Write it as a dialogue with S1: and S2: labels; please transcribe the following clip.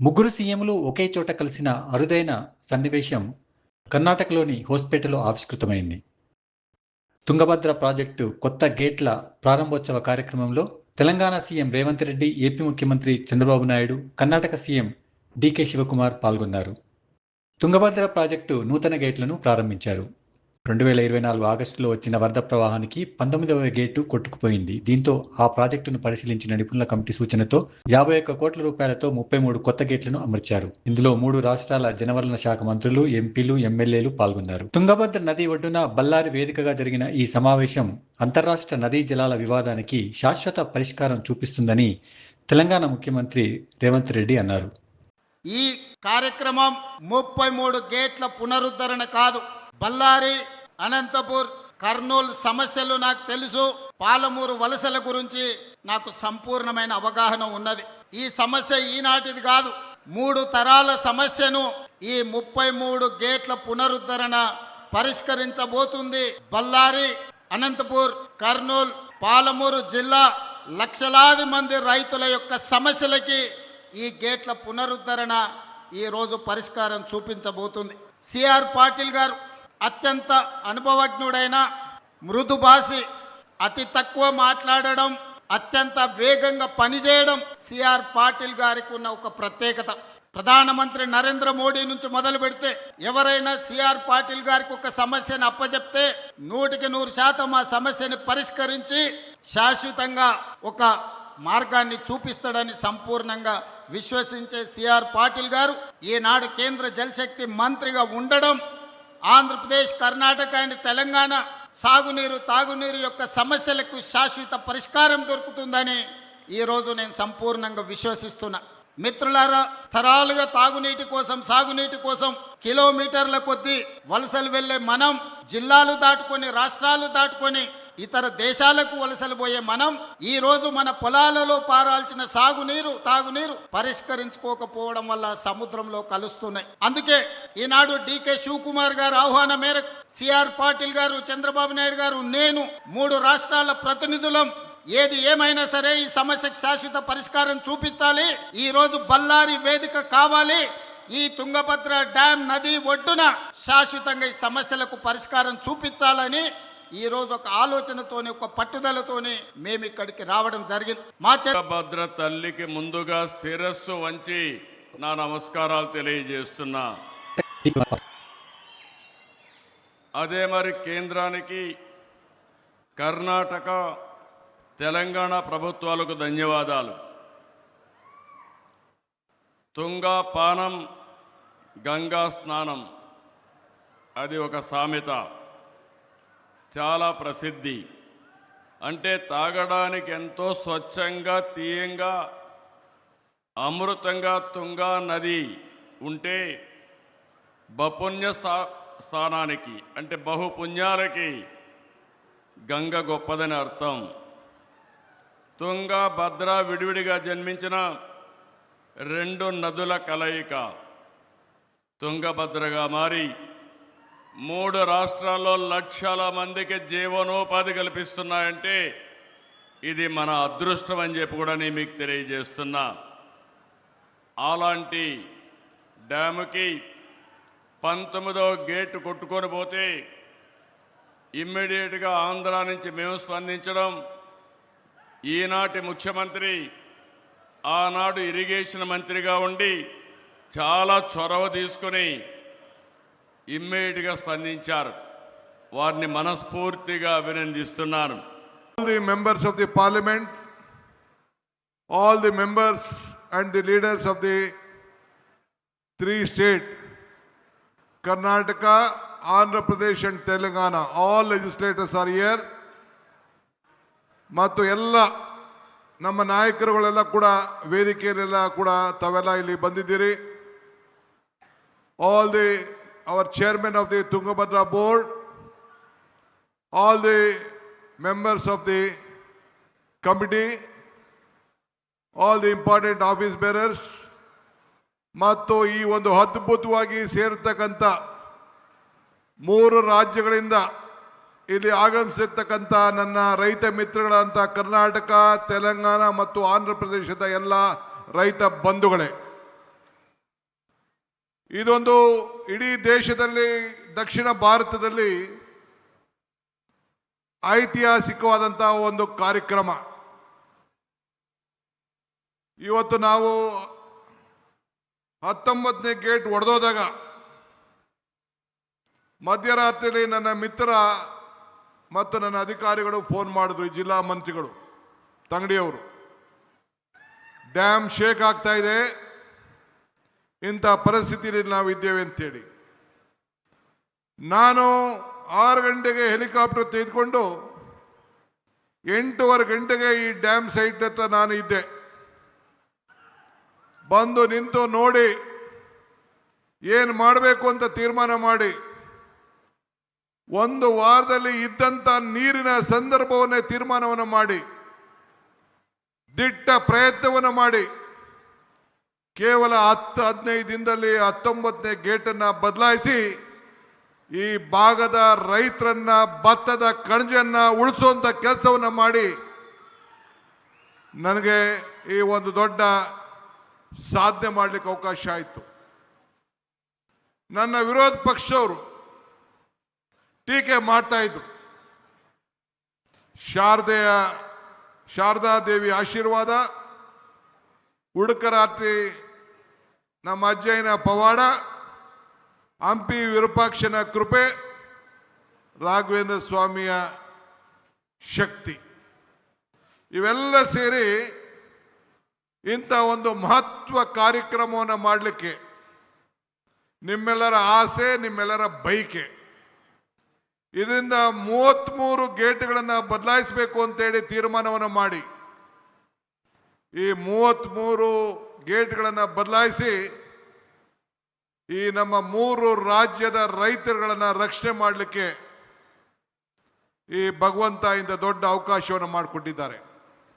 S1: ముగ్గురు సీఎంలు ఒకే చోట కలిసిన అరుదైన సన్నివేశం కర్ణాటకలోని హోస్పేటలో ఆవిష్కృతమైంది. తుంగభద్ర ప్రాజెక్టు కొత్త గేట్ల ప్రారంభోత్సవ కార్యక్రమంలో తెలంగాణ సీఎం రేవంత్ రెడ్డి, ఏపీ ముఖ్యమంత్రి చంద్రబాబు నాయుడు, కర్ణాటక సీఎం డీకే శివకుమార్ పాల్గొన్నారు. తుంగభద్ర ప్రాజెక్టు నూతన గేట్లను ప్రారంభించారు. 2024 ఆగస్టులో వచ్చిన వరద ప్రవాహానికి 19వ గేటు కొట్టుకుపోయింది. దీంతో ఆ ప్రాజెక్టును పరిశీలించిన నిపుణుల కమిటీ సూచనతో 51 కోట్ల రూపాయలతో 33 కొత్త గేట్లను అమర్చారు. ఇందులో 3 రాష్ట్రాల జలవనరుల శాఖ మంత్రులు, ఎంపీలు, ఎమ్మెల్యేలు పాల్గొన్నారు. తుంగభద్ర నది ఒడ్డున బళ్ళారి వేదికగా జరిగిన ఈ సమావేశం అంతర్రాష్ట్ర నదీ జలాల వివాదానికి శాశ్వత పరిష్కారం చూపిస్తుందని తెలంగాణ ముఖ్యమంత్రి రేవంత్ రెడ్డి అన్నారు.
S2: ఈ కార్యక్రమం 33 గేట్ల పునరుద్ధరణ కాదు. బళ్ళారి, అనంతపూర్, కర్నూలు సమస్యలు నాకు తెలుసు. పాలమూరు వలసల గురించి నాకు సంపూర్ణమైన అవగాహన ఉన్నది. ఈ సమస్య ఈనాటిది కాదు, 3 తరాల సమస్యను ఈ 33 గేట్ల పునరుద్ధరణ పరిష్కరించబోతుంది. బళ్ళారి, అనంతపూర్, కర్నూలు, పాలమూరు జిల్లా లక్షలాది మంది రైతుల యొక్క సమస్యలకి ఈ గేట్ల పునరుద్ధరణ ఈరోజు పరిష్కారం చూపించబోతుంది. సిఆర్ పాటిల్ గారు అత్యంత అనుభవజ్ఞుడైన, మృదుభాషి, అతి తక్కువ మాట్లాడడం, అత్యంత వేగంగా పనిచేయడం సిఆర్ పాటిల్ గారికి ఉన్న ఒక ప్రత్యేకత. ప్రధానమంత్రి నరేంద్ర మోడీ నుంచి మొదలు పెడితే ఎవరైనా సిఆర్ పాటిల్ గారికి ఒక సమస్యను అప్పచెప్తే 100% ఆ సమస్యని పరిష్కరించి శాశ్వతంగా ఒక మార్గాన్ని చూపిస్తాడని సంపూర్ణంగా విశ్వసించే సిఆర్ పాటిల్ గారు ఈనాడు కేంద్ర జలశక్తి మంత్రిగా ఉండడం ఆంధ్రప్రదేశ్, కర్ణాటక అండ్ తెలంగాణ సాగునీరు, తాగునీరు యొక్క సమస్యలకు శాశ్వత పరిష్కారం దొరుకుతుందని ఈరోజు నేను సంపూర్ణంగా విశ్వసిస్తున్నా. మిత్రులారా, తరాలుగా తాగునీటి కోసం, సాగునీటి కోసం కిలోమీటర్ల కొద్దీ వలసలు వెళ్ళే మనం, జిల్లాలు దాటుకొని, రాష్ట్రాలు దాటుకొని ఇతర దేశాలకు వలసలు పోయే మనం ఈరోజు మన పొలాలలో పారాల్సిన సాగునీరు, తాగునీరు పరిష్కరించుకోకపోవడం వల్ల సముద్రంలో కలుస్తున్నాయి. అందుకే ఈనాడు డీకే శివకుమార్ గారు ఆహ్వానం మేరకు సిఆర్ పాటిల్ గారు, చంద్రబాబు నాయుడు గారు, నేను 3 రాష్ట్రాల ప్రతినిధులం ఏది ఏమైనా సరే ఈ సమస్యకు శాశ్వత పరిష్కారం చూపించాలి. ఈ రోజు బళ్ళారి వేదిక కావాలి. ఈ తుంగభద్ర డ్యామ్ నది ఒడ్డున శాశ్వతంగా ఈ సమస్యలకు పరిష్కారం చూపించాలని ఈ రోజు ఒక ఆలోచనతోని, ఒక పట్టుదలతోని మేము ఇక్కడికి రావడం జరిగింది. మా
S3: తుంగభద్ర తల్లికి ముందుగా శిరస్సు వంచి నా నమస్కారాలు తెలియజేస్తున్నా. అదే మరి కేంద్రానికి, కర్ణాటక, తెలంగాణ ప్రభుత్వాలకు ధన్యవాదాలు. తుంగా పానం, గంగా స్నానం, అది ఒక సామెత, చాలా ప్రసిద్ధి. అంటే తాగడానికి ఎంతో స్వచ్ఛంగా, తీయంగా, అమృతంగా తుంగా నది ఉంటే బపుణ్య స్థానానికి, అంటే బహుపుణ్యాలకి గంగ గొప్పదని అర్థం. తుంగ, భద్ర విడివిడిగా జన్మించిన 2 నదుల కలయిక తుంగభద్రగా మారి 3 రాష్ట్రాల్లో లక్షల మందికి జీవనోపాధి కల్పిస్తున్నాయంటే ఇది మన అదృష్టం అని చెప్పి కూడా నేను మీకు తెలియజేస్తున్నా. అలాంటి డ్యాముకి 19వ గేటు కొట్టుకొని పోతే ఇమ్మీడియట్గా ఆంధ్ర నుంచి మేము స్పందించడం, ఈనాటి ముఖ్యమంత్రి ఆనాడు ఇరిగేషన్ మంత్రిగా ఉండి చాలా చొరవ తీసుకొని ఇమ్మీడియట్గా స్పందించారు. వారిని మనస్ఫూర్తిగా అభినందిస్తున్నాను.
S4: All the members of the parliament, all the members and the leaders of the 3 states, Karnataka, Andhra Pradesh and Telangana, all legislators are here. ಮತ್ತು ಎಲ್ಲ ನಮ್ಮ ನಾಯಕರುಗಳೆಲ್ಲ ಕೂಡ ವೇದಿಕೆಯಲ್ಲೆಲ್ಲ ಕೂಡ ತಾವೆಲ್ಲ ಇಲ್ಲಿ ಬಂದಿದ್ದೀರಿ. All the our chairman of the Tungabhadra board, all the members of the committee, all the important office bearers, ಮತ್ತು ಈ ಒಂದು ಅದ್ಭುತವಾಗಿ ಸೇರತಕ್ಕಂಥ 3 ರಾಜ್ಯಗಳಿಂದ ಇಲ್ಲಿ ಆಗಮಿಸಿರ್ತಕ್ಕಂಥ ನನ್ನ ರೈತ ಮಿತ್ರಗಳಂತ ಕರ್ನಾಟಕ, ತೆಲಂಗಾಣ ಮತ್ತು ಆಂಧ್ರ ಪ್ರದೇಶದ ಎಲ್ಲ ರೈತ ಬಂಧುಗಳೇ, ಇದೊಂದು ಇಡೀ ದೇಶದಲ್ಲಿ, ದಕ್ಷಿಣ ಭಾರತದಲ್ಲಿ ಐತಿಹಾಸಿಕವಾದಂತಹ ಒಂದು ಕಾರ್ಯಕ್ರಮ. ಇವತ್ತು ನಾವು 19ನೇ ಗೇಟ್ ಒಡೆದೋದಾಗ ಮಧ್ಯರಾತ್ರಿಯಲ್ಲಿ ನನ್ನ ಮಿತ್ರ ಮತ್ತು ನನ್ನ ಅಧಿಕಾರಿಗಳು ಫೋನ್ ಮಾಡಿದ್ರು, ಈ ಜಿಲ್ಲಾ ಮಂತ್ರಿಗಳು ತಂಗಡಿಯವರು, ಡ್ಯಾಮ್ ಶೇಕ್ ಆಗ್ತಾ ಇದೆ, ಇಂಥ ಪರಿಸ್ಥಿತಿಯಲ್ಲಿ ನಾವಿದ್ದೇವೆ ಅಂತೇಳಿ. ನಾನು 6 ಗಂಟೆಗೆ ಹೆಲಿಕಾಪ್ಟರ್ ತೆಗೆದುಕೊಂಡು 8:15 ಗಂಟೆಗೆ ಈ ಡ್ಯಾಮ್ ಸೈಟ್ ಹತ್ರ ನಾನು ಇದ್ದೆ. ಬಂದು ನಿಂತು ನೋಡಿ ಏನು ಮಾಡಬೇಕು ಅಂತ ತೀರ್ಮಾನ ಮಾಡಿ, 1 ವಾರದಲ್ಲಿ ಇದ್ದಂಥ ನೀರಿನ ಸಂದರ್ಭವನ್ನೇ ತೀರ್ಮಾನವನ್ನು ಮಾಡಿ, ದಿಟ್ಟ ಪ್ರಯತ್ನವನ್ನು ಮಾಡಿ, ಕೇವಲ 10-15 ದಿನದಲ್ಲಿ 19ನೇ ಗೇಟನ್ನು ಬದಲಾಯಿಸಿ ಈ ಭಾಗದ ರೈತರನ್ನ, ಭತ್ತದ ಕಣಜನ್ನ ಉಳಿಸುವಂತ ಕೆಲಸವನ್ನು ಮಾಡಿ ನನಗೆ ಈ ಒಂದು ದೊಡ್ಡ ಸಾಧನೆ ಮಾಡಲಿಕ್ಕೆ ಅವಕಾಶ ಆಯಿತು. ನನ್ನ ವಿರೋಧ ಪಕ್ಷದವರು ಟೀಕೆ ಮಾಡ್ತಾ ಇದ್ರು. ಶಾರದಾ ದೇವಿ ಆಶೀರ್ವಾದ, ಉಡುಕರಾತ್ರಿ ನಮ್ಮ ಅಜ್ಜಯ್ಯನ ಪವಾಡ, ಹಂಪಿ ವಿರೂಪಾಕ್ಷನ ಕೃಪೆ, ರಾಘವೇಂದ್ರ ಸ್ವಾಮಿಯ ಶಕ್ತಿ, ಇವೆಲ್ಲ ಸೇರಿ ಇಂಥ ಒಂದು ಮಹತ್ವ ಕಾರ್ಯಕ್ರಮವನ್ನು ಮಾಡಲಿಕ್ಕೆ ನಿಮ್ಮೆಲ್ಲರ ಆಸೆ, ನಿಮ್ಮೆಲ್ಲರ ಬಯಕೆ. ಇದರಿಂದ 33 ಗೇಟ್ಗಳನ್ನು ಬದಲಾಯಿಸಬೇಕು ಅಂತೇಳಿ ತೀರ್ಮಾನವನ್ನು ಮಾಡಿ, ಈ 33 ಗೇಟ್ಗಳನ್ನು ಬದಲಾಯಿಸಿ ಈ ನಮ್ಮ 3 ರಾಜ್ಯದ ರೈತರುಗಳನ್ನು ರಕ್ಷಣೆ ಮಾಡಲಿಕ್ಕೆ ಈ ಭಗವಂತ ಇಂಥ ದೊಡ್ಡ ಅವಕಾಶವನ್ನು ಮಾಡಿಕೊಟ್ಟಿದ್ದಾರೆ.